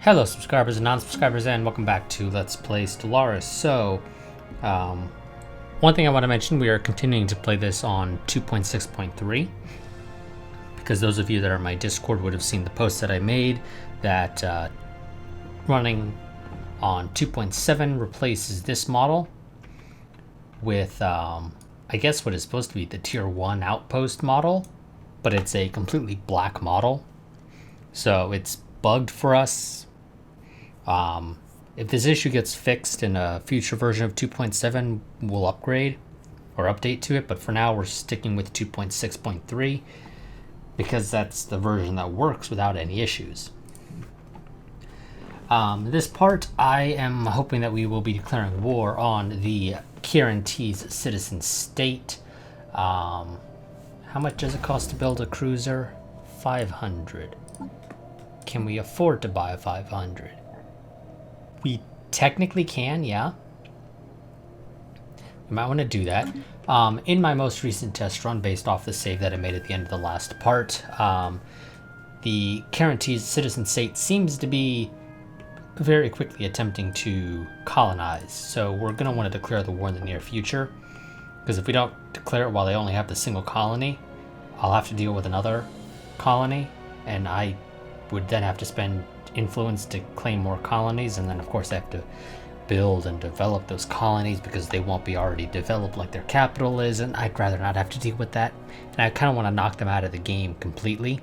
Hello subscribers and non-subscribers, and welcome back to Let's Play Stellaris. So, one thing I want to mention, we are continuing to play this on 2.6.3 because those of you that are in my Discord would have seen the post that I made that running on 2.7 replaces this model with, I guess what is supposed to be the Tier 1 Outpost model, but it's a completely black model. So it's bugged for us. If this issue gets fixed in a future version of 2.7, we'll upgrade or update to it, but for now we're sticking with 2.6.3 because that's the version that works without any issues. This part, I am hoping that we will be declaring war on the Kieran's citizen state. How much does it cost to build a cruiser? 500. Can we afford to buy a 500? We technically can, yeah. We might want to do that. In my most recent test run, based off the save that I made at the end of the last part, the Kieran's citizen state seems to be very quickly attempting to colonize. So we're going to want to declare the war in the near future. Because if we don't declare it while they only have the single colony, I'll have to deal with another colony. And I would then have to spend influence to claim more colonies, and then of course I have to build and develop those colonies because they won't be already developed like their capital is, and I'd rather not have to deal with that. And I kind of want to knock them out of the game completely.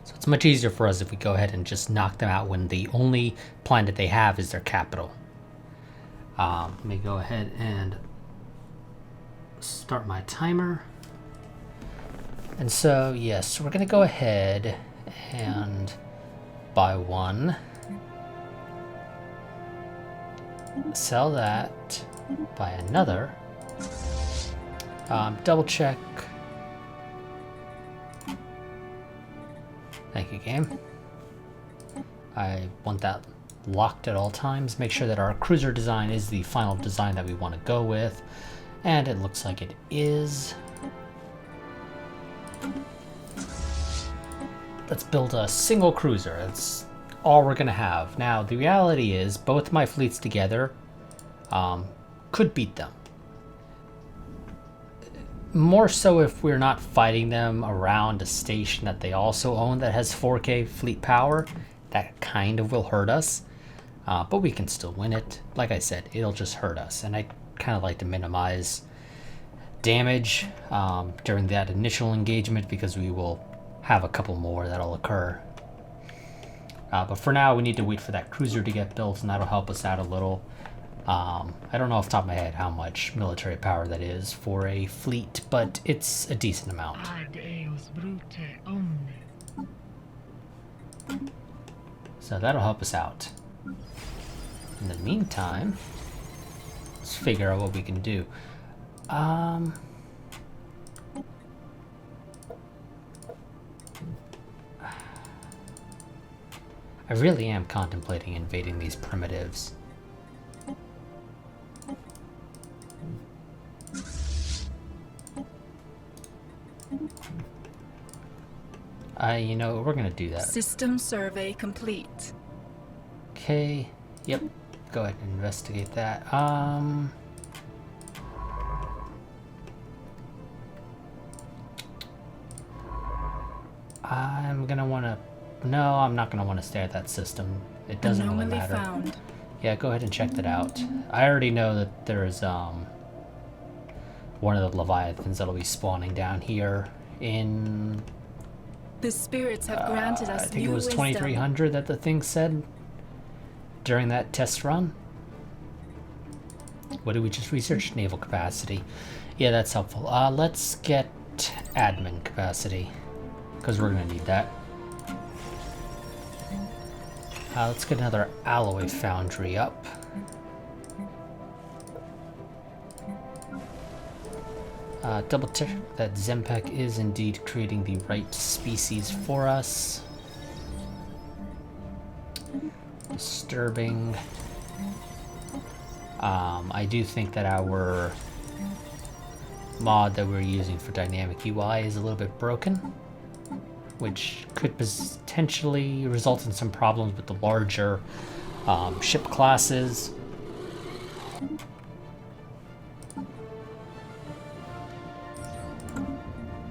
So it's much easier for us if we go ahead and just knock them out when the only planet they have is their capital. Let me go ahead and start my timer. And so yes, we're gonna go ahead and buy one, sell that, buy another, double check. Thank you, game. I want that locked at all times. Make sure that our cruiser design is the final design that we want to go with, and it looks like it is. Let's build a single cruiser. That's all we're gonna have. Now, the reality is both my fleets together could beat them. More so if we're not fighting them around a station that they also own that has 4K fleet power. That kind of will hurt us, but we can still win it. Like I said, it'll just hurt us, and I kind of like to minimize damage during that initial engagement because we will have a couple more that'll occur. But for now, we need to wait for that cruiser to get built, and that'll help us out a little. I don't know off the top of my head how much military power that is for a fleet, but it's a decent amount. So that'll help us out. In the meantime, let's figure out what we can do. I really am contemplating invading these primitives. You know, we're gonna do that. System survey complete. Okay, yep, go ahead and investigate that. I'm gonna wanna... No, I'm not going to want to stay at that system. It doesn't really matter. Found. Yeah, go ahead and check that out. I already know that there's one of the Leviathans that'll be spawning down here in... The spirits have granted us I think it was 2300 that the thing said during that test run. What did we just research? Naval capacity. Yeah, that's helpful. Let's get admin capacity because we're going to need that. Let's get another alloy foundry up. Double check that Zempek is indeed creating the right species for us. Disturbing. I do think that our mod that we're using for dynamic UI is a little bit broken. which could potentially result in some problems with the larger ship classes.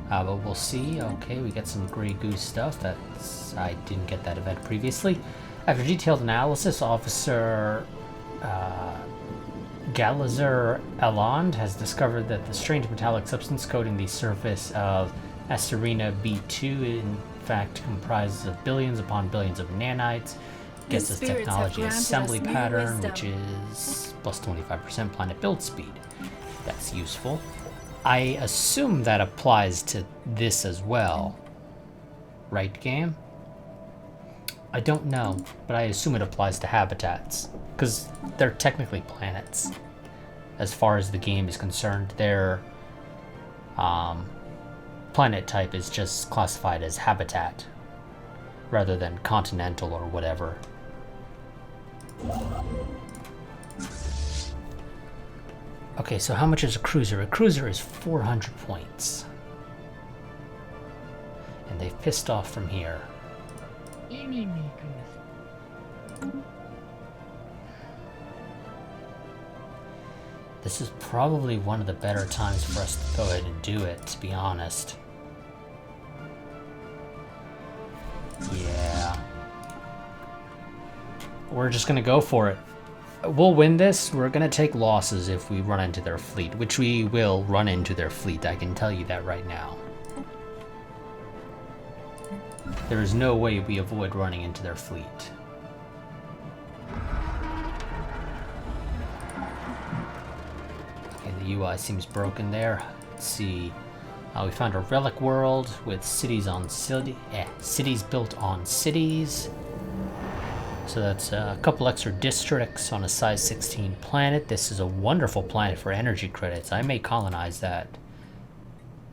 But we'll see. Okay, we get some Grey Goose stuff. I didn't get that event previously. After detailed analysis, Officer Galazer Eland has discovered that the strange metallic substance coating the surface of Asterina B2 in fact comprises of billions upon billions of nanites. Gets its technology assembly pattern, which is plus 25% planet build speed. That's useful. I assume that applies to this as well. Right, game? I don't know, but I assume it applies to habitats, because they're technically planets. As far as the game is concerned, their planet type is just classified as habitat, rather than continental or whatever. Okay, so how much is a cruiser? A cruiser is 400 points. And they've pissed off from here. This is probably one of the better times for us to go ahead and do it, to be honest. Yeah. We're just gonna go for it. We'll win this. We're gonna take losses if we run into their fleet, which we will run into their fleet, I can tell you that right now. There is no way we avoid running into their fleet. Okay, the UI seems broken there. Let's see. We found a relic world with cities built on cities. So that's a couple extra districts on a size 16 planet. This is a wonderful planet for energy credits. I may colonize that.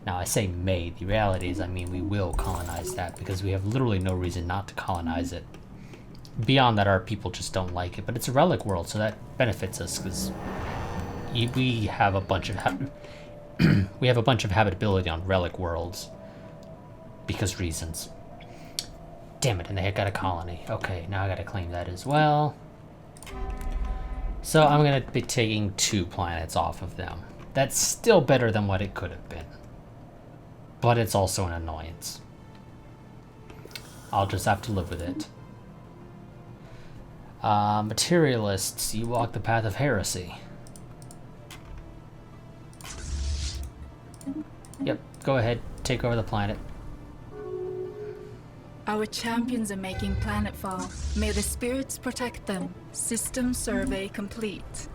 Now, I say may. The reality is, I mean, we will colonize that because we have literally no reason not to colonize it. Beyond that, our people just don't like it. But it's a relic world, so that benefits us because we have a bunch of habitability on relic worlds because reasons. Damn it, and they got a colony. Okay, now I gotta claim that as well. So I'm gonna be taking 2 planets off of them. That's still better than what it could have been. But it's also an annoyance. I'll just have to live with it. Materialists, you walk the path of heresy. Yep, go ahead, take over the planet. Our champions are making planetfall. May the spirits protect them. System survey complete.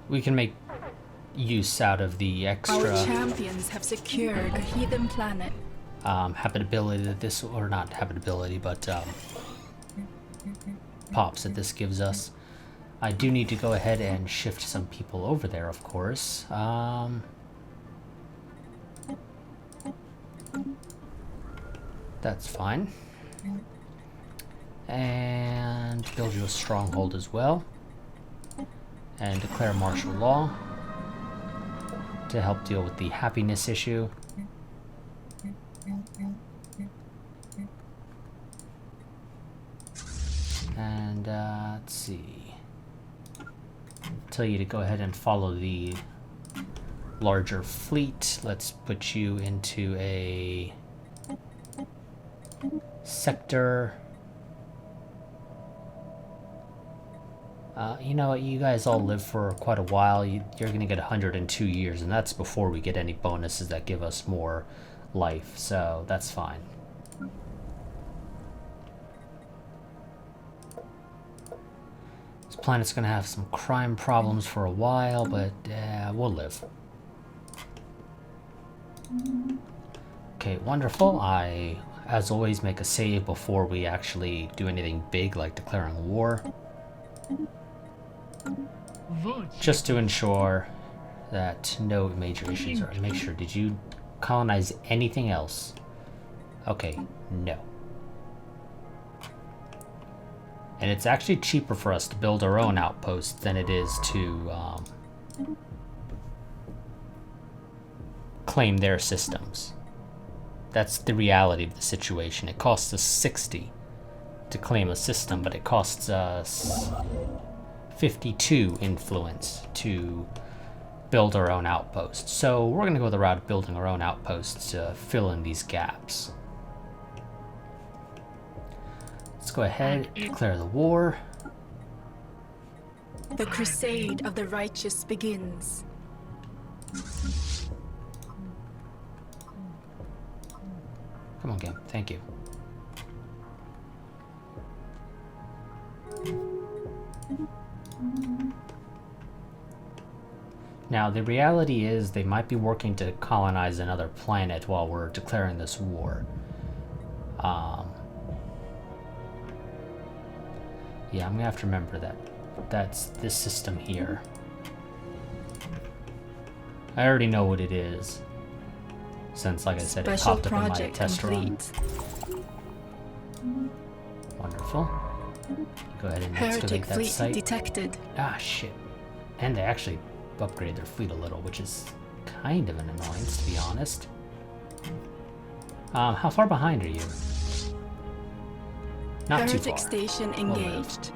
We can make use out of the extra... Our champions have secured a heathen planet. Habitability that this... Or not habitability, but pops that this gives us. I do need to go ahead and shift some people over there, of course. That's fine. And build you a stronghold as well. And declare martial law to help deal with the happiness issue. And let's see. Tell you to go ahead and follow the larger fleet. Let's put you into a sector. You know what, you guys all live for quite a while. You're gonna get 102 years, and that's before we get any bonuses that give us more life, so that's fine. This planet's gonna have some crime problems for a while, but we'll live. Okay, wonderful. I, as always, make a save before we actually do anything big like declaring war. Just to ensure that no major issues are. Make sure, did you colonize anything else? Okay, no. And it's actually cheaper for us to build our own outposts than it is to claim their systems. That's the reality of the situation. It costs us 60 to claim a system, but it costs us 52 influence to build our own outposts. So we're going to go the route of building our own outposts to fill in these gaps. Let's go ahead, declare the war. The crusade of the righteous begins. Come on, game. Thank you. Now, the reality is they might be working to colonize another planet while we're declaring this war. Yeah, I'm gonna have to remember that. That's this system here. I already know what it is, since, like I said, it Special popped up in my project test complete. run. Wonderful. Go ahead and Heretic excavate that fleet site. detected. Ah, shit. And they actually upgraded their fleet a little, which is kind of an annoyance, to be honest. How far behind are you? Not too Heretic far. station engaged.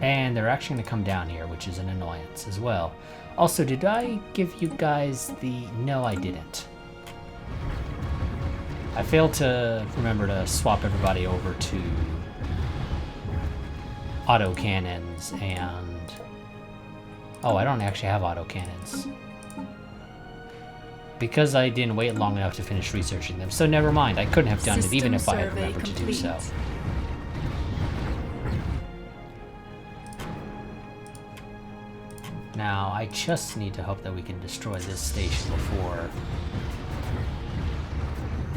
And they're actually going to come down here, which is an annoyance as well. Also, did I give you guys the... No, I didn't. I failed to remember to swap everybody over to autocannons and... Oh, I don't actually have autocannons. Because I didn't wait long enough to finish researching them. So never mind, I couldn't have done it even if I had remembered to do so. Now, I just need to hope that we can destroy this station before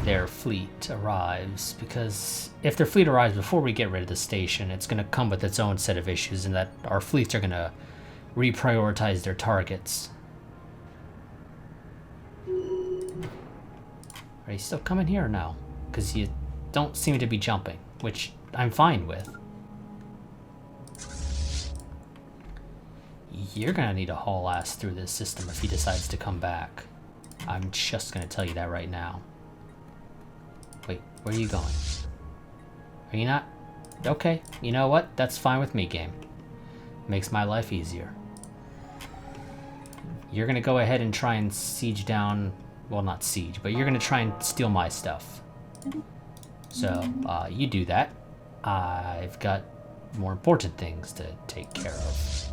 their fleet arrives, because if their fleet arrives before we get rid of the station, it's going to come with its own set of issues, and that our fleets are going to reprioritize their targets. Are you still coming here or no? Because you don't seem to be jumping, which I'm fine with. You're gonna need to haul ass through this system if he decides to come back. I'm just gonna tell you that right now. Wait, where are you going? Are you not? Okay, you know what? That's fine with me, game. Makes my life easier. You're gonna go ahead and try and siege down... Well, not siege, but you're gonna try and steal my stuff. So, you do that. I've got more important things to take care of.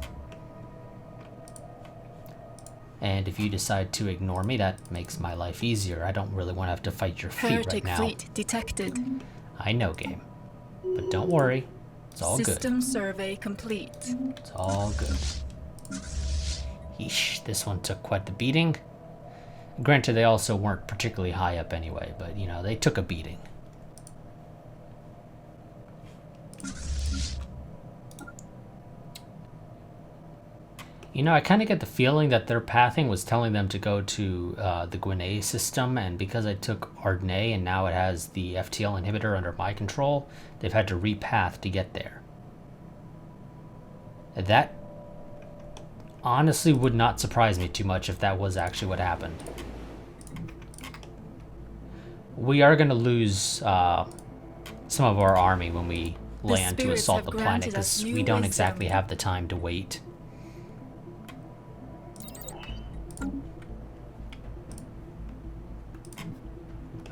And if you decide to ignore me, that makes my life easier. I don't really want to have to fight your fleet right now. Heretic fleet detected. I know, game. But don't worry. It's all good. System survey complete. It's all good. Yeesh, this one took quite the beating. Granted, they also weren't particularly high up anyway, but, you know, they took a beating. You know, I kind of get the feeling that their pathing was telling them to go to the Gwinnett system, and because I took Ardney and now it has the FTL inhibitor under my control, they've had to repath to get there. That honestly would not surprise me too much if that was actually what happened. We are going to lose some of our army when we land to assault the planet, because we don't exactly have the time to wait.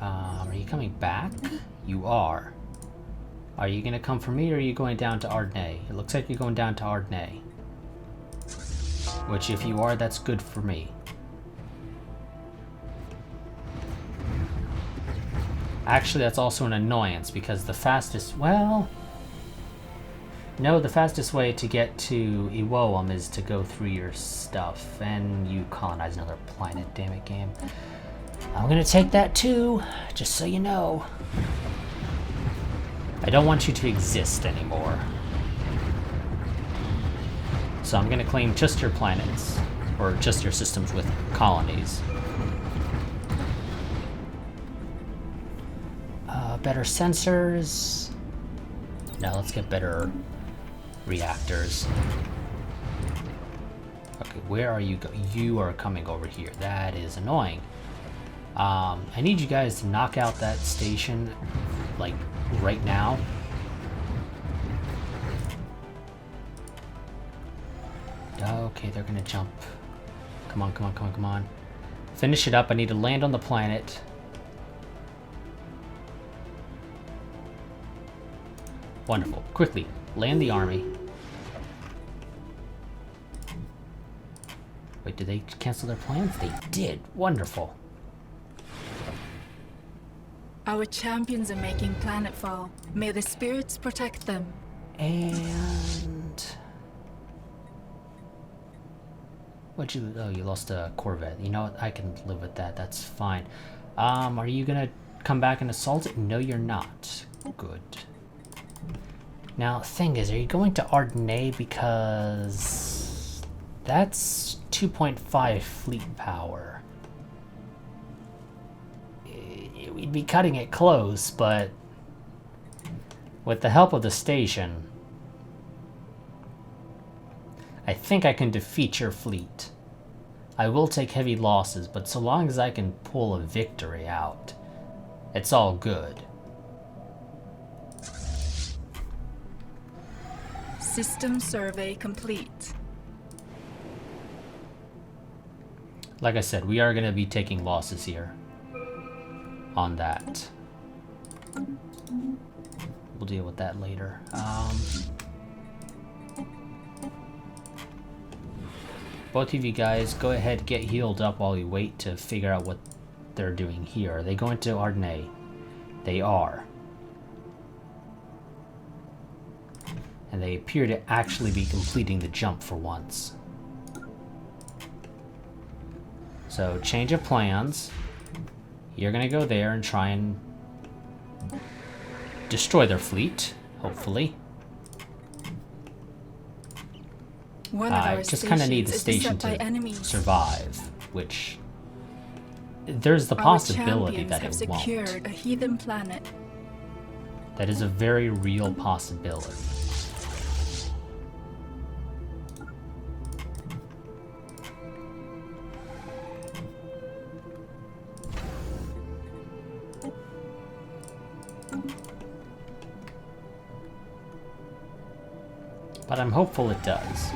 Are you coming back? You are. Are you going to come for me, or are you going down to Ardney? It looks like you're going down to Ardney. Which, if you are, that's good for me. Actually, that's also an annoyance, because the fastest... Well... No, the fastest way to get to Iwoam is to go through your stuff, and you colonize another planet, damn it, game. I'm gonna take that too, just so you know. I don't want you to exist anymore. So I'm gonna claim just your planets, or just your systems with colonies. Better sensors. Now let's get better reactors. Okay, where are you you are coming over here. That is annoying. I need you guys to knock out that station, like, right now. Okay, they're gonna jump. Come on, come on, come on, come on. Finish it up. I need to land on the planet. Wonderful. Quickly, land the army. Wait, did they cancel their plans? They did. Wonderful. Our champions are making planetfall. May the spirits protect them. And... what'd you... oh, you lost a Corvette. You know what? I can live with that. That's fine. Are you gonna come back and assault it? No, you're not. Good. Now, thing is, are you going to Ardenay? Because... that's 2.5 fleet power. We'd be cutting it close, but... with the help of the station... I think I can defeat your fleet. I will take heavy losses, but so long as I can pull a victory out, it's all good. System survey complete. Like I said, we are going to be taking losses here. On that. We'll deal with that later. Both of you guys, go ahead, get healed up while we wait to figure out what they're doing here. Are they going to Ardenay? They are. And they appear to actually be completing the jump for once. So, change of plans. You're gonna go there and try and destroy their fleet, hopefully. I just kind of need the station to survive, which there's the possibility that it won't. A heathen planet. That is a very real possibility. But I'm hopeful it does.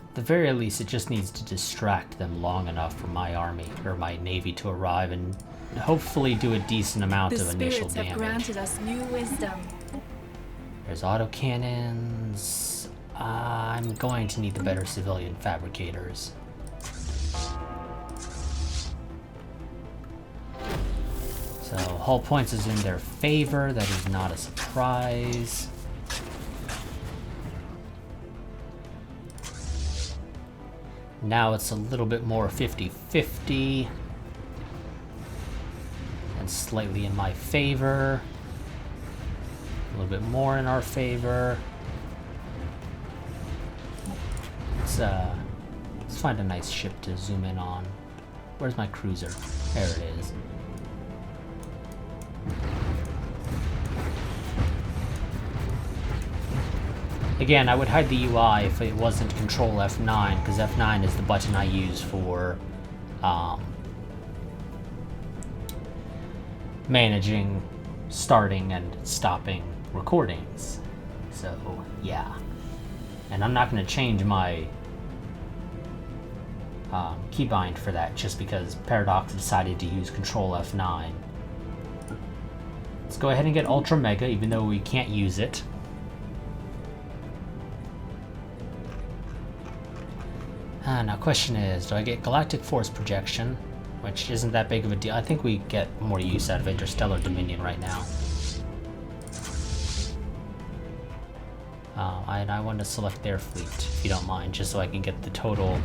At the very least, it just needs to distract them long enough for my army, or my navy, to arrive and hopefully do a decent amount of initial damage. The spirits have granted us new wisdom. There's autocannons. I'm going to need the better civilian fabricators. So, hull points is in their favor. That is not a surprise. Now it's a little bit more 50-50. And slightly in my favor. A little bit more in our favor. Let's find a nice ship to zoom in on. Where's my cruiser? There it is. Again, I would hide the UI if it wasn't Control F9, because F9 is the button I use for managing, starting, and stopping recordings. So, yeah. And I'm not going to change my keybind for that just because Paradox decided to use Control F9. Let's go ahead and get Ultra Mega, even though we can't use it. Now, question is, do I get Galactic Force Projection, which isn't that big of a deal? I think we get more use out of Interstellar Dominion right now. And I want to select their fleet, if you don't mind, just so I can get the total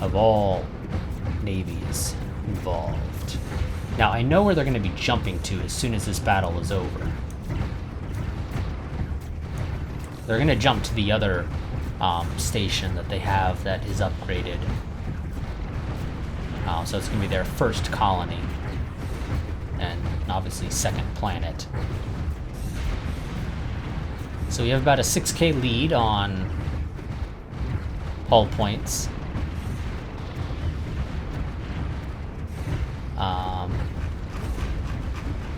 of all navies involved. Now, I know where they're going to be jumping to as soon as this battle is over. They're going to jump to the other station that they have that is upgraded. So it's going to be their first colony. And obviously second planet. So we have about a 6k lead on hull points.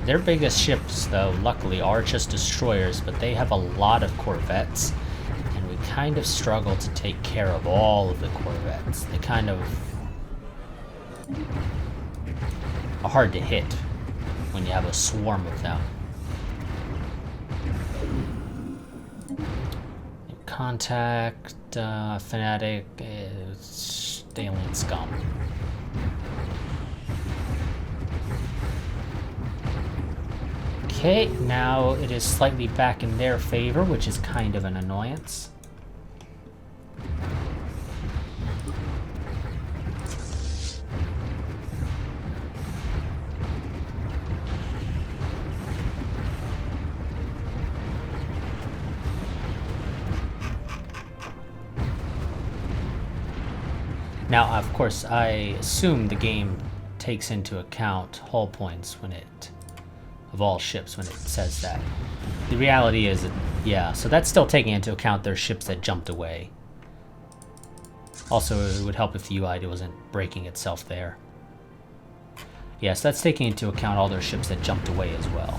Their biggest ships, though, luckily, are just destroyers, but they have a lot of corvettes, and we kind of struggle to take care of all of the corvettes. They kind of are hard to hit when you have a swarm of them. Contact, Fanatic, alien scum. Okay, now it is slightly back in their favor, which is kind of an annoyance. Now, of course, I assume the game takes into account hull points when it, of all ships, when it says that. The reality is, yeah, so that's still taking into account their ships that jumped away. Also, it would help if the UI wasn't breaking itself there. Yes, that's taking into account all their ships that jumped away as well.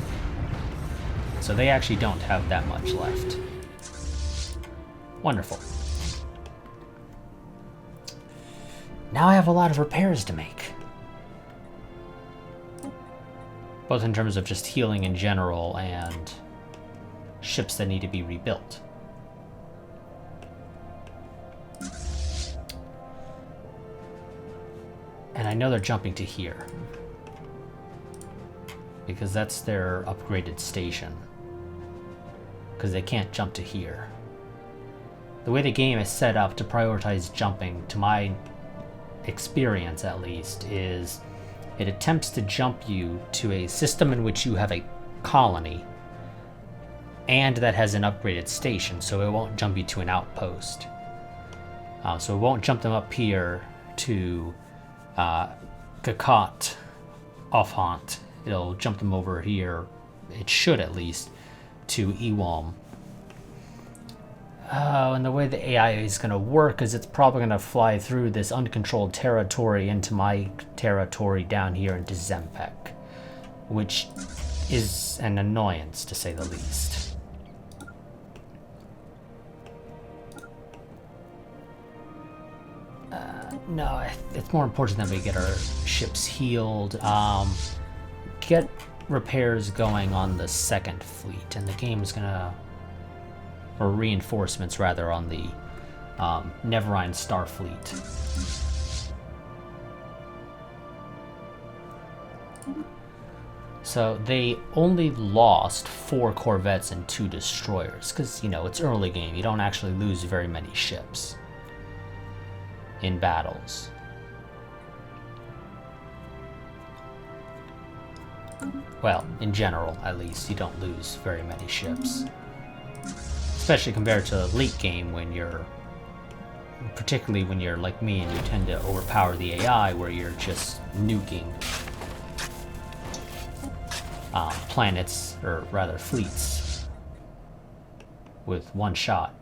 So they actually don't have that much left. Wonderful. Now I have a lot of repairs to make. Both in terms of just healing in general and ships that need to be rebuilt. And I know they're jumping to here, because that's their upgraded station. Because they can't jump to here. The way the game is set up to prioritize jumping, to my experience at least, is it attempts to jump you to a system in which you have a colony and that has an upgraded station, so it won't jump you to an outpost. So it won't jump them up here to Kakot, Offhant. It'll jump them over here, it should at least, to Ewalm. Oh, and the way the AI is going to work is it's probably going to fly through this uncontrolled territory into my territory down here into Zempek, which is an annoyance, to say the least. No, it's more important that we get our ships healed, get repairs going on the second fleet, and the game is going to... or reinforcements rather, on the Neverine Starfleet. So they only lost 4 corvettes and 2 destroyers, because, you know, it's early game. You don't actually lose very many ships in battles. Well, in general, at least, you don't lose very many ships. Especially compared to late game, when you're, particularly when you're like me and you tend to overpower the AI, where you're just nuking planets, or rather fleets, with one shot.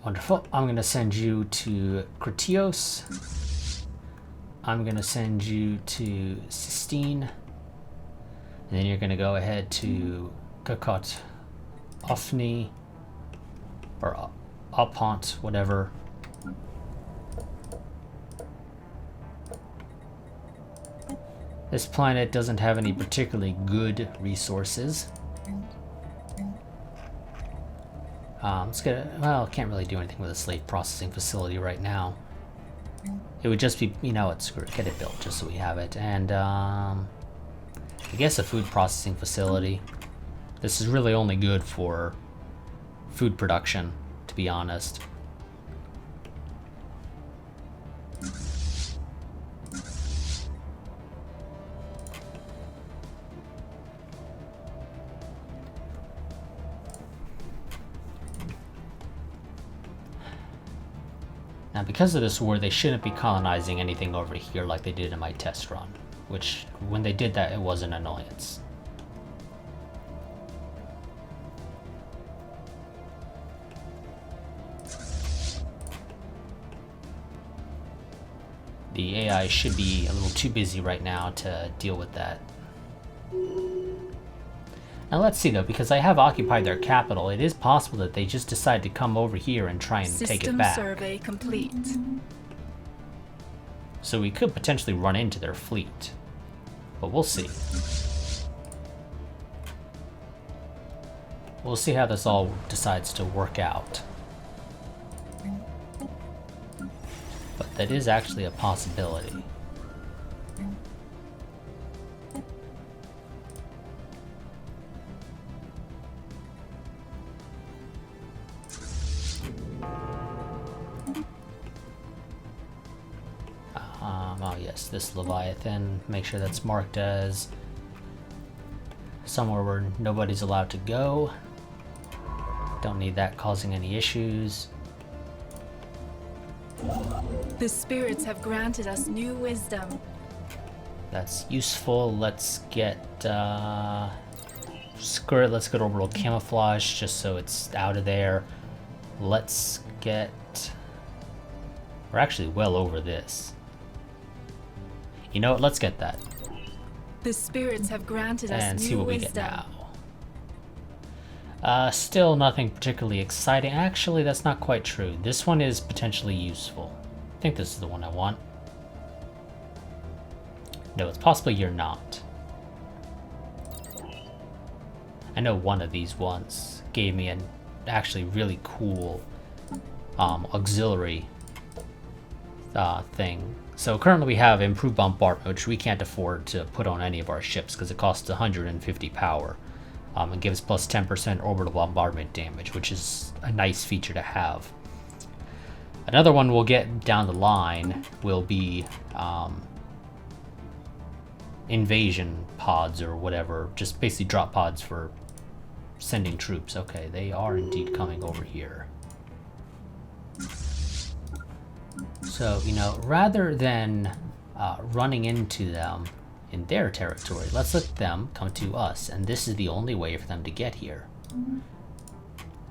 Wonderful. I'm going to send you to Kritios. I'm going to send you to Sistine. And then you're going to go ahead to Kakot, Ofni, or Alpont, whatever. This planet doesn't have any particularly good resources. Let's get it. Well, can't really do anything with a slave processing facility right now. It would just be, you know, it's get it built just so we have it, and I guess a food processing facility. This is really only good for food production, to be honest. Now, because of this war, they shouldn't be colonizing anything over here like they did in my test run. which when they did that, it was an annoyance. The AI should be a little too busy right now to deal with that. Now let's see though, because I have occupied their capital, it is possible that they just decide to come over here and try and take it back. System survey complete. So we could potentially run into their fleet, but we'll see. We'll see how this all decides to work out. But that is actually a possibility. Oh yes, this Leviathan. Make sure that's marked as somewhere where nobody's allowed to go. Don't need that causing any issues. The spirits have granted us new wisdom. That's useful. Let's get skirt. Let's get orbital camouflage just so it's out of there. Let's get. We're actually well over this. You know what? Let's get that. The spirits have granted us And new see what we wisdom. get now. Still nothing particularly exciting. Actually, that's not quite true. This one is potentially useful. I think this is the one I want. No, it's possibly you're not. I know one of these ones gave me an actually really cool auxiliary thing. So currently we have improved bombardment, which we can't afford to put on any of our ships because it costs 150 power. And gives plus 10% orbital bombardment damage, which is a nice feature to have. Another one we'll get down the line will be invasion pods or whatever, just basically drop pods for sending troops. Okay, they are indeed coming over here. So, you know, rather than running into them in their territory, let's let them come to us, and this is the only way for them to get here.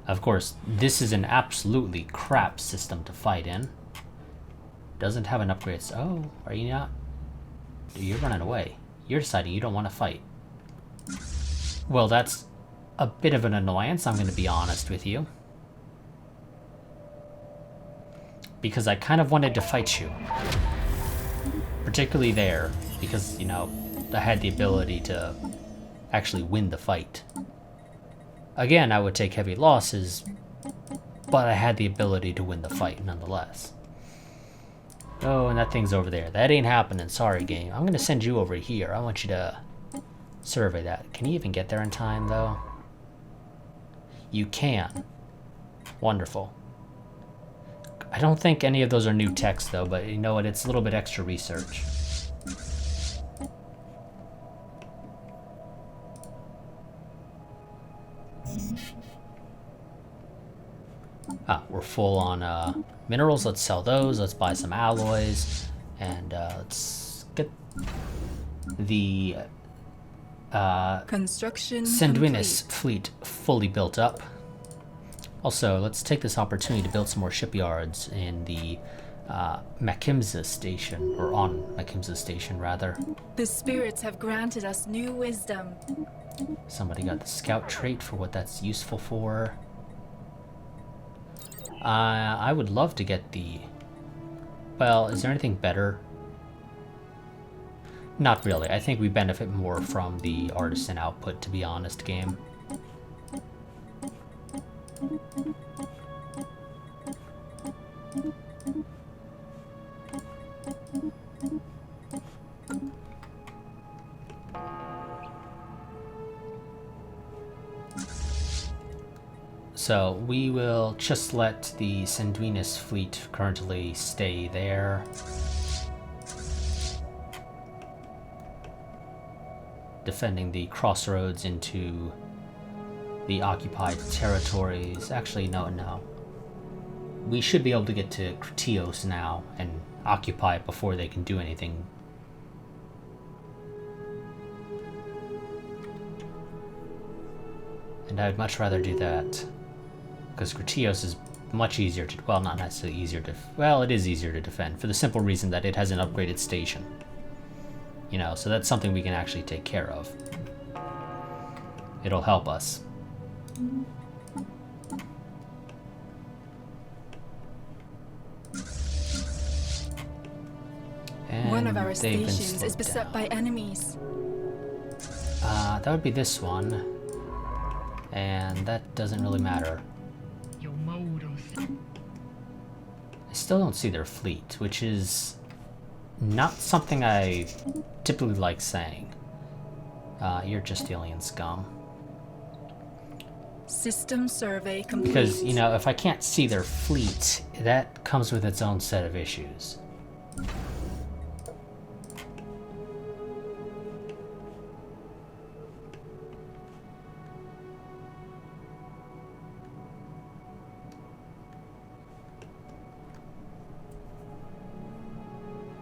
Of course, this is an absolutely crap system to fight in. Doesn't have an upgrade. Oh, are you not? You're running away. You're deciding you don't want to fight. Well, that's a bit of an annoyance, I'm going to be honest with you. Because I kind of wanted to fight you. Particularly there, because, you know, I had the ability to actually win the fight. Again, I would take heavy losses, but I had the ability to win the fight nonetheless. Oh, and that thing's over there. That ain't happening. Sorry, game. I'm going to send you over here. I want you to survey that. Can you even get there in time, though? You can. Wonderful. I don't think any of those are new techs, though, but you know what? It's a little bit extra research. We're full on minerals. Let's sell those. Let's buy some alloys. And let's get the Construction Sanduinis complete. fleet fully built up. Also, let's take this opportunity to build some more shipyards in the Makimza station, or on Makimza station, rather. The spirits have granted us new wisdom. Somebody got the scout trait for what that's useful for. I would love to get the... Well, is there anything better? Not really. I think we benefit more from the artisan output, to be honest, game. So we will just let the Sanduinis fleet currently stay there. Defending the crossroads into the occupied territories. Actually, no. We should be able to get to Critios now and occupy it before they can do anything And I'd much rather do that. Because Gratios is much easier to... Well, not necessarily easier to... Well, it is easier to defend, for the simple reason that it has an upgraded station. You know, so that's something we can actually take care of. It'll help us. And one of our stations is beset by enemies. That would be this one. And that doesn't really matter. I still don't see their fleet, which is not something I typically like saying. You're just alien scum. System survey complete. Because, you know, if I can't see their fleet, that comes with its own set of issues.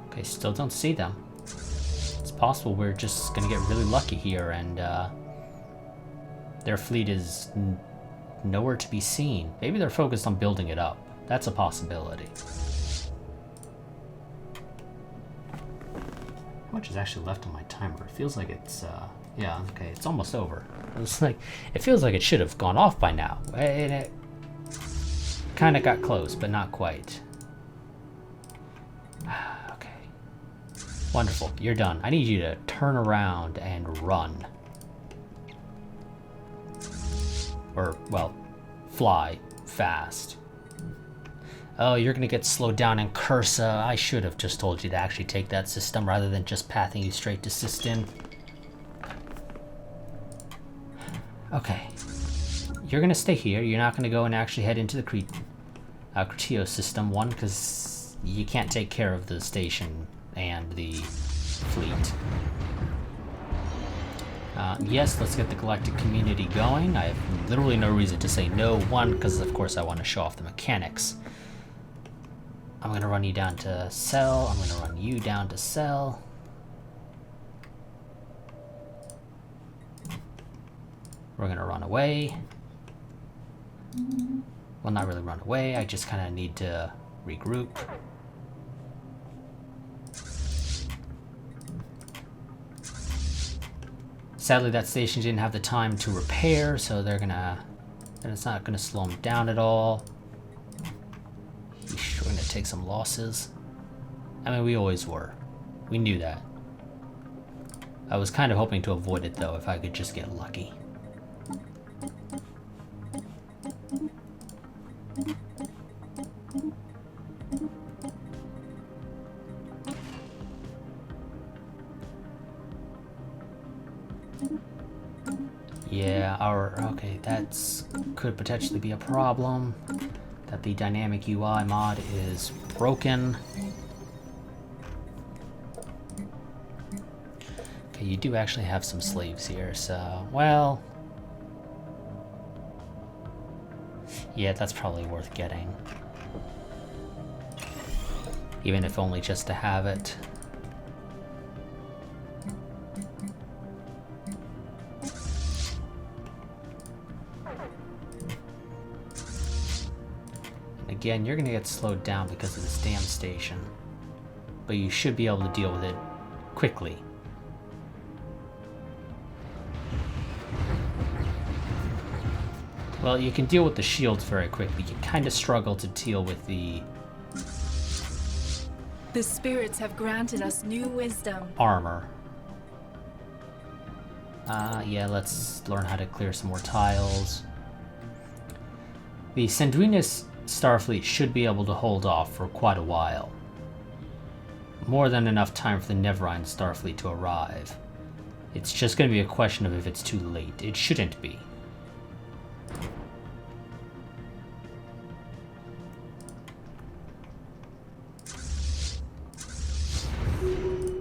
Okay, still don't see them. It's possible we're just gonna get really lucky here and their fleet is nowhere to be seen. Maybe they're focused on building it up. That's a possibility. How much is actually left on my timer? It feels like it's, yeah, okay, it's almost over. It's like, it feels like it should have gone off by now. And it kind of got close, but not quite. Okay. Wonderful, you're done. I need you to turn around and run. Or, well, fly fast. Oh, you're gonna get slowed down in Cursa. I should have just told you to actually take that system rather than just pathing you straight to Sistin. Okay. You're gonna stay here. You're not gonna go and actually head into the Creo system. One, because you can't take care of the station and the fleet. Yes, let's get the galactic community going. I have literally no reason to say no. One, because of course I want to show off the mechanics. I'm going to run you down to Cell. I'm going to run you down to Cell. We're going to run away. Well, not really run away. I just kind of need to regroup. Sadly, that station didn't have the time to repair, so they're gonna... And it's not gonna slow them down at all. We're gonna take some losses. I mean, we always were. We knew that. I was kind of hoping to avoid it, though, if I could just get lucky. Yeah, okay, that's could potentially be a problem. That the dynamic UI mod is broken. Okay, you do actually have some slaves here, so, well... Yeah, that's probably worth getting. Even if only just to have it. Again, you're gonna get slowed down because of this damn station. But you should be able to deal with it quickly. Well, you can deal with the shields very quickly. You kind of struggle to deal with the... The spirits have granted us new wisdom. Armor. Yeah, let's learn how to clear some more tiles. The Sandrinus Starfleet should be able to hold off for quite a while. More than enough time for the Neverine Starfleet to arrive. It's just going to be a question of if it's too late. It shouldn't be.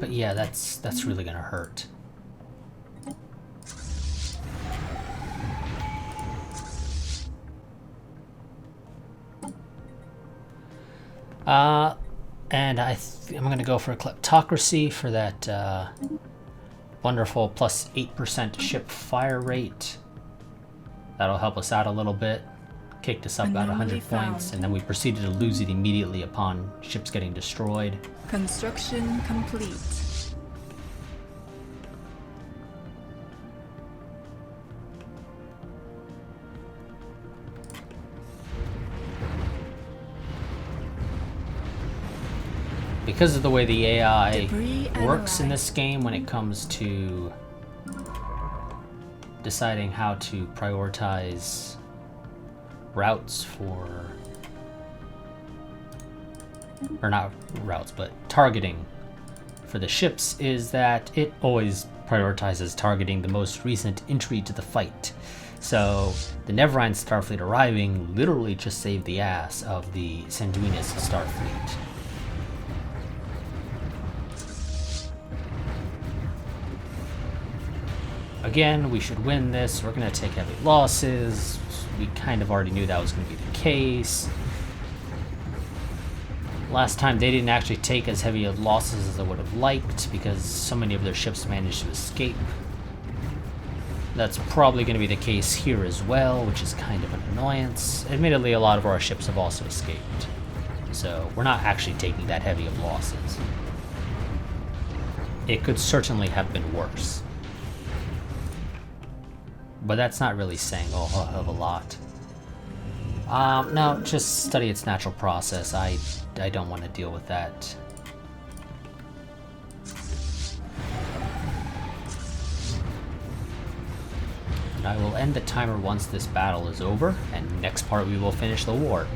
But yeah, that's really going to hurt. And I'm going to go for a kleptocracy for that wonderful plus 8% ship fire rate. That'll help us out a little bit. Kicked us up about 100 points, and then we proceeded to lose it immediately upon ships getting destroyed. Construction complete. Because of the way the AI Debris works in analyzed. this game when it comes to deciding how to prioritize routes for, or not routes, but targeting for the ships, is that it always prioritizes targeting the most recent entry to the fight. So the Neverine Starfleet arriving literally just saved the ass of the Sanduinis Starfleet. Again, we should win this. We're going to take heavy losses. We kind of already knew that was going to be the case. Last time they didn't actually take as heavy losses as I would have liked because so many of their ships managed to escape. That's probably going to be the case here as well, which is kind of an annoyance. Admittedly, a lot of our ships have also escaped. So we're not actually taking that heavy of losses. It could certainly have been worse. But that's not really saying a whole hell of a lot. No, just study its natural process. I don't want to deal with that. And I will end the timer once this battle is over, and next part we will finish the war.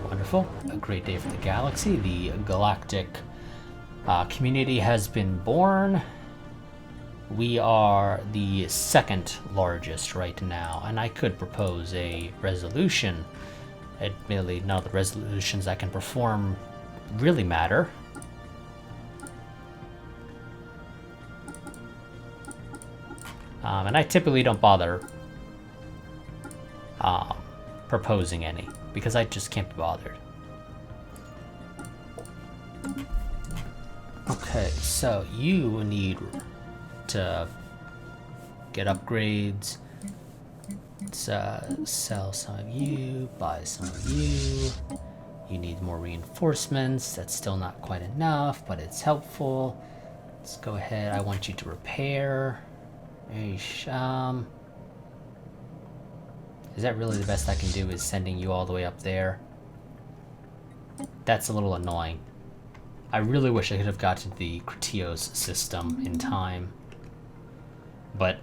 Wonderful. A great day for the galaxy. The galactic community has been born. We are the second largest right now, and I could propose a resolution. Admittedly, none of the resolutions I can perform really matter. And I typically don't bother proposing any, because I just can't be bothered. Okay, so you need to get upgrades. Let's sell some of you, buy some of you. You need more reinforcements. That's still not quite enough, but it's helpful. Let's go ahead. I want you to repair. Is that really the best I can do, is sending you all the way up there? That's a little annoying. I really wish I could have gotten to the Critios system in time. But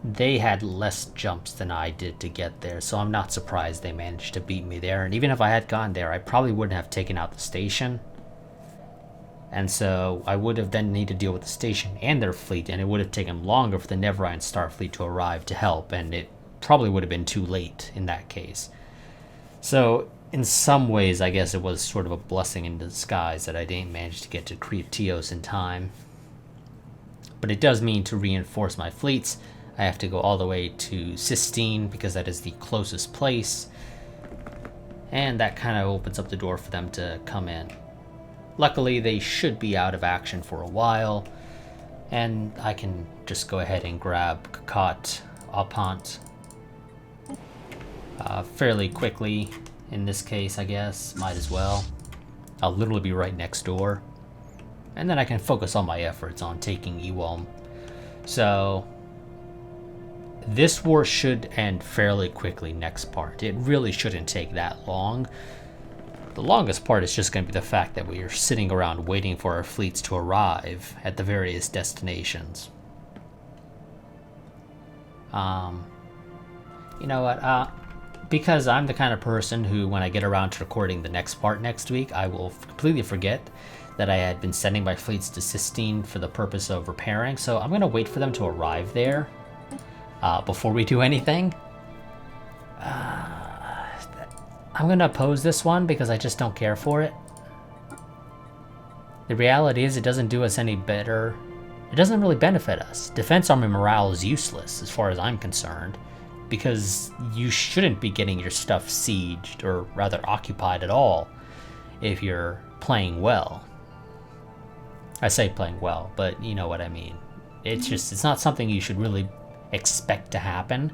they had less jumps than I did to get there, so I'm not surprised they managed to beat me there. And even if I had gone there, I probably wouldn't have taken out the station. And so I would have then needed to deal with the station and their fleet, and it would have taken longer for the Neverine Starfleet to arrive to help, and it probably would have been too late in that case. So in some ways, I guess it was sort of a blessing in disguise that I didn't manage to get to Cretios in time. But it does mean to reinforce my fleets, I have to go all the way to Sistine, because that is the closest place. And that kind of opens up the door for them to come in. Luckily, they should be out of action for a while, and I can just go ahead and grab Kakat Apant fairly quickly. In this case, I guess, might as well. I'll literally be right next door. And then I can focus all my efforts on taking Ewelm. So this war should end fairly quickly next part. It really shouldn't take that long. The longest part is just going to be the fact that we are sitting around waiting for our fleets to arrive at the various destinations. You know what? Because I'm the kind of person who, when I get around to recording the next part next week, I will completely forget that I had been sending my fleets to Sistine for the purpose of repairing. So I'm going to wait for them to arrive there before we do anything. I'm going to oppose this one because I just don't care for it. The reality is it doesn't do us any better. It doesn't really benefit us. Defense army morale is useless as far as I'm concerned, because you shouldn't be getting your stuff sieged, or rather occupied at all, if you're playing well. I say playing well, but you know what I mean. It's not something you should really expect to happen.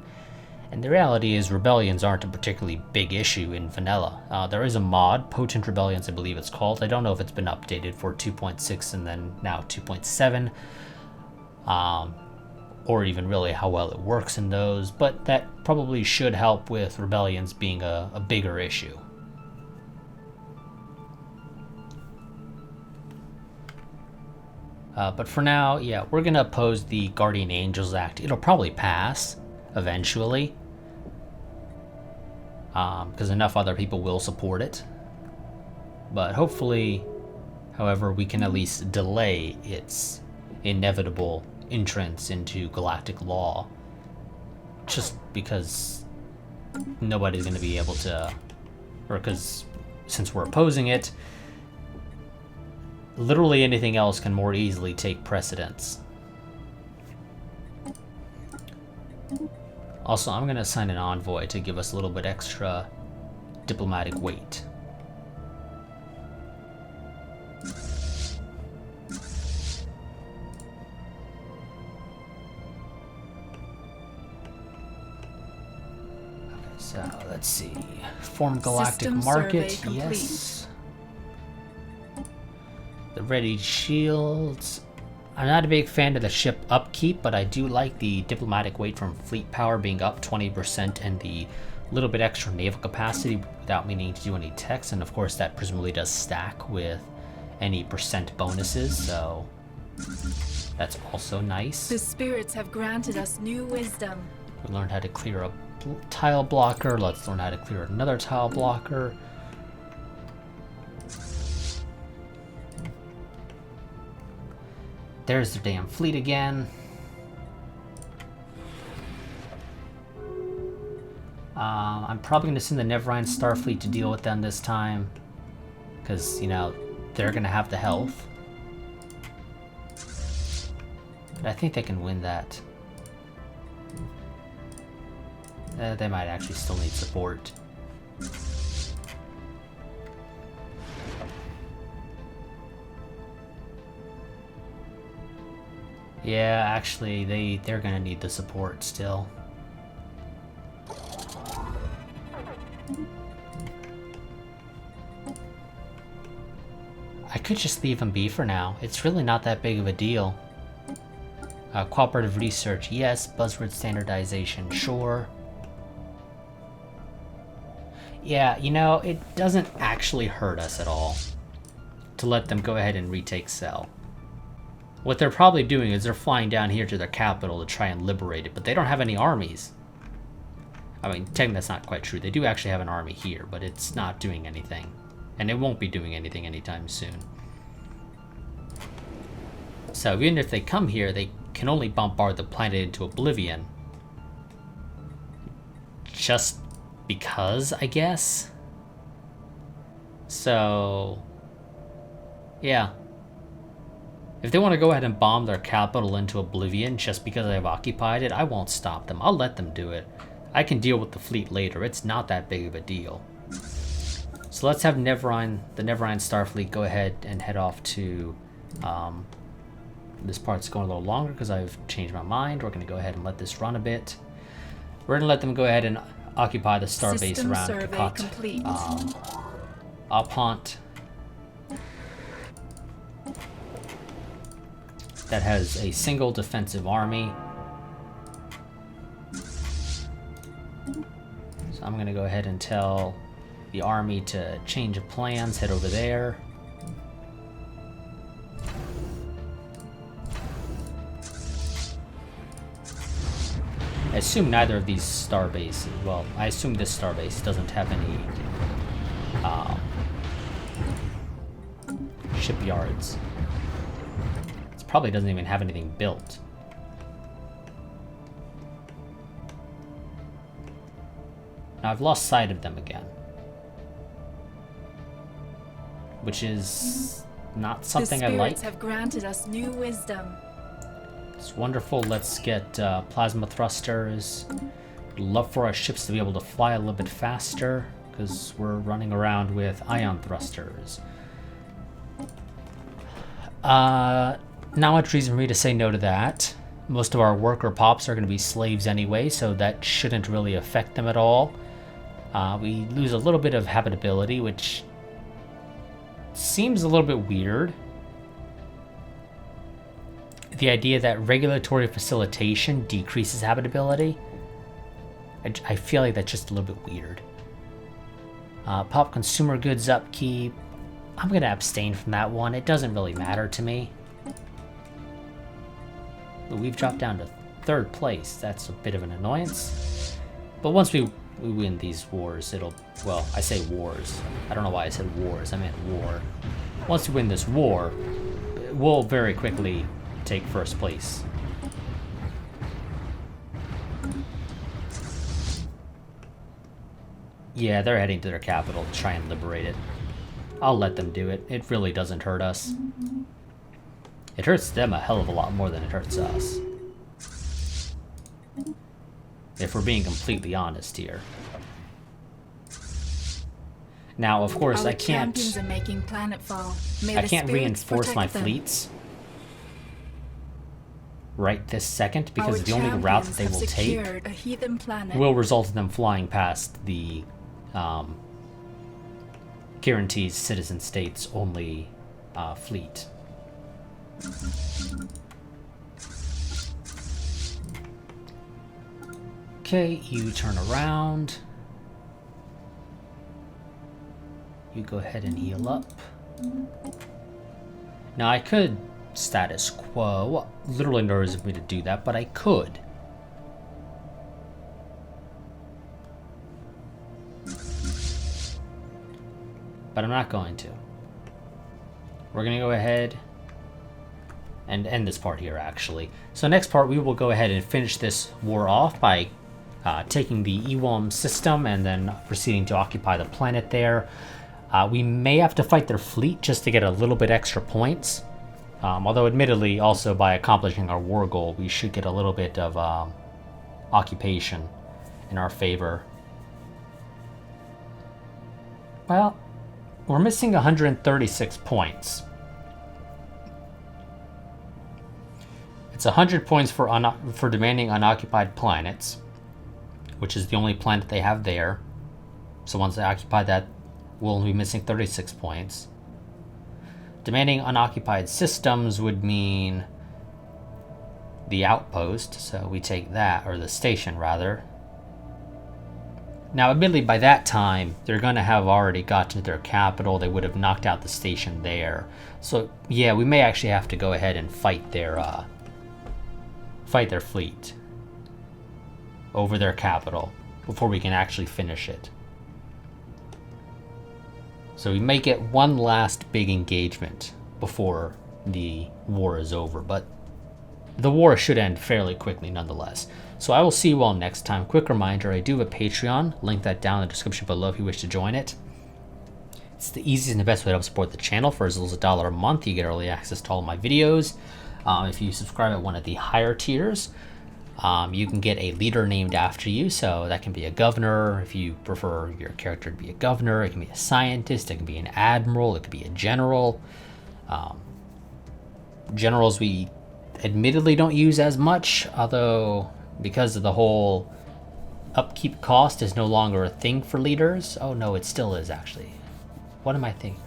And the reality is rebellions aren't a particularly big issue in vanilla. There is a mod, Potent Rebellions I believe it's called. I don't know if it's been updated for 2.6 and then now 2.7. Or even really how well it works in those, but that probably should help with rebellions being a bigger issue. But for now, yeah, we're going to oppose the Guardian Angels Act. It'll probably pass eventually, because enough other people will support it. But hopefully, however, we can at least delay its inevitable entrance into galactic law, just because nobody's going to be able to, or because since we're opposing it, literally anything else can more easily take precedence. Also, I'm going to assign an envoy to give us a little bit extra diplomatic weight. Okay, so let's see. Form galactic System market, survey yes. The readied shields. I'm not a big fan of the ship upkeep, but I do like the diplomatic weight from fleet power being up 20% and the little bit extra naval capacity without me needing to do any techs. And of course that presumably does stack with any percent bonuses, so that's also nice. The spirits have granted us new wisdom. We learned how to clear a tile blocker. Let's learn how to clear another tile blocker. There's the damn fleet again. I'm probably going to send the Neverine Starfleet to deal with them this time, because, you know, they're going to have the health. But I think they can win that. They might actually still need support. Yeah, actually, they're gonna need the support still. I could just leave them be for now. It's really not that big of a deal. Cooperative research, yes. Buzzword standardization, sure. Yeah, you know, it doesn't actually hurt us at all to let them go ahead and retake Cell. What they're probably doing is they're flying down here to their capital to try and liberate it, but they don't have any armies. I mean, technically that's not quite true. They do actually have an army here, but it's not doing anything. And it won't be doing anything anytime soon. So even if they come here, they can only bombard the planet into oblivion. Just because, I guess? So, yeah. If they want to go ahead and bomb their capital into oblivion just because I've occupied it, I won't stop them. I'll let them do it. I can deal with the fleet later. It's not that big of a deal. So let's have the Neverine Starfleet go ahead and head off to... this part's going a little longer because I've changed my mind. We're going to go ahead and let this run a bit. We're going to let them go ahead and occupy the starbase around Kakat. Apont. That has a single defensive army. So I'm going to go ahead and tell the army to change of plans, head over there. I assume neither of these starbases, well, I assume this starbase doesn't have any shipyards. Probably doesn't even have anything built. Now I've lost sight of them again, which is not something I like. The spirits have granted us new wisdom. It's wonderful. Let's get plasma thrusters. I'd love for our ships to be able to fly a little bit faster because we're running around with ion thrusters. not much reason for me to say no to that. Most of our worker pops are going to be slaves anyway, so that shouldn't really affect them at all. We lose a little bit of habitability, which seems a little bit weird. The idea that regulatory facilitation decreases habitability, I feel like that's just a little bit weird. Pop consumer goods upkeep, I'm going to abstain from that one. It doesn't really matter to me. But we've dropped down to 3rd place. That's a bit of an annoyance. But once we win these wars, it'll... Well, I say wars. I don't know why I said wars. I meant war. Once we win this war, we'll very quickly take 1st place. Yeah, they're heading to their capital to try and liberate it. I'll let them do it. It really doesn't hurt us. It hurts them a hell of a lot more than it hurts us. If we're being completely honest here. Now, of course, I can't reinforce my fleets right this second, because the only route that they will take will result in them flying past the guarantees citizen states only fleet. Okay, you turn around. You go ahead and heal up. Now I could status quo. Literally no reason for me to do that, but I could. But I'm not going to. We're going to go ahead and end this part here, actually. So next part, we will go ahead and finish this war off by taking the Ewam system and then proceeding to occupy the planet there. We may have to fight their fleet just to get a little bit extra points. Although admittedly, also by accomplishing our war goal, we should get a little bit of occupation in our favor. Well, we're missing 136 points. It's 100 points for demanding unoccupied planets, which is the only planet they have there. So once they occupy that, we'll be missing 36 points. Demanding unoccupied systems would mean the outpost, so we take that, or the station rather. Now, admittedly, by that time, they're going to have already gotten to their capital. They would have knocked out the station there. So, yeah, we may actually have to go ahead and fight their fleet over their capital before we can actually finish it. So we may get one last big engagement before the war is over, but the war should end fairly quickly nonetheless. So I will see you all next time. Quick reminder, I do have a Patreon. Link that down in the description below if you wish to join it. It's the easiest and the best way to help support the channel. For as little as $1 a month, you get early access to all of my videos. If you subscribe at one of the higher tiers, you can get a leader named after you, so that can be a governor. If you prefer your character to be a governor, it can be a scientist, it can be an admiral, it could be a general. Generals we admittedly don't use as much, although because of the whole upkeep cost is no longer a thing for leaders. Oh no, it still is actually. What am I thinking?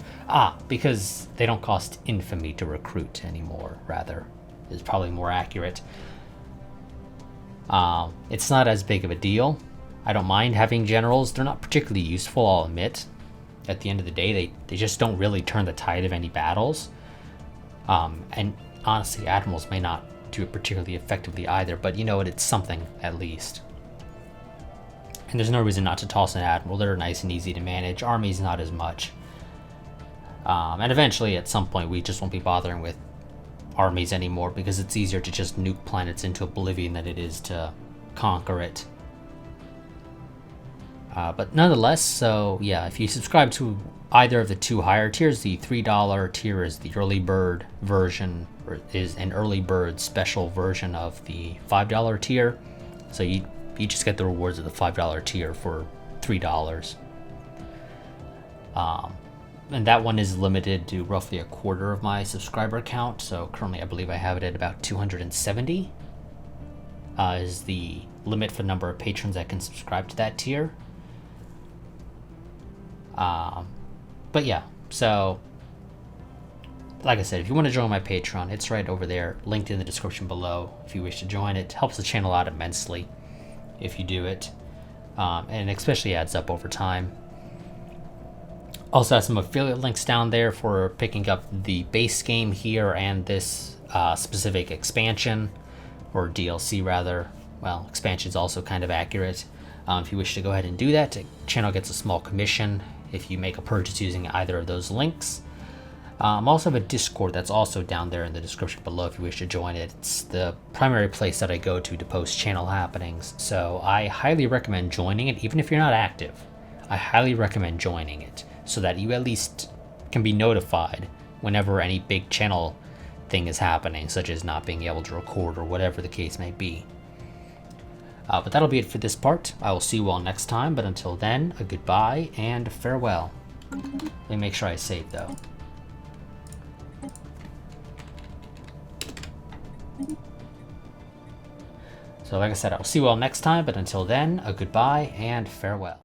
Because they don't cost infamy to recruit anymore, rather, is probably more accurate. It's not as big of a deal. I don't mind having generals. They're not particularly useful, I'll admit. At the end of the day, they just don't really turn the tide of any battles. And honestly, admirals may not do it particularly effectively either, but you know what, it's something at least. And there's no reason not to toss an admiral. They're nice and easy to manage. Armies, not as much. And eventually, at some point, we just won't be bothering with armies anymore because it's easier to just nuke planets into oblivion than it is to conquer it. But nonetheless, so yeah, if you subscribe to either of the two higher tiers, the $3 tier is the early bird version, or is an early bird special version of the $5 tier. So you just get the rewards of the $5 tier for $3. And that one is limited to roughly a quarter of my subscriber count. So currently I believe I have it at about 270 is the limit for the number of patrons that can subscribe to that tier. But yeah, so like I said, if you want to join my Patreon, it's right over there, linked in the description below. If you wish to join it, helps the channel out immensely if you do it, and it especially adds up over time. Also have some affiliate links down there for picking up the base game here and this specific expansion, or DLC rather. Well, expansion is also kind of accurate. If you wish to go ahead and do that, the channel gets a small commission if you make a purchase using either of those links. I also have a Discord that's also down there in the description below if you wish to join it. It's the primary place that I go to post channel happenings, so I highly recommend joining it, even if you're not active. I highly recommend joining it so that you at least can be notified whenever any big channel thing is happening, such as not being able to record or whatever the case may be. But that'll be it for this part. I will see you all next time, but until then, a goodbye and farewell. Let me make sure I save though. So like I said, I'll see you all next time, but until then, a goodbye and farewell.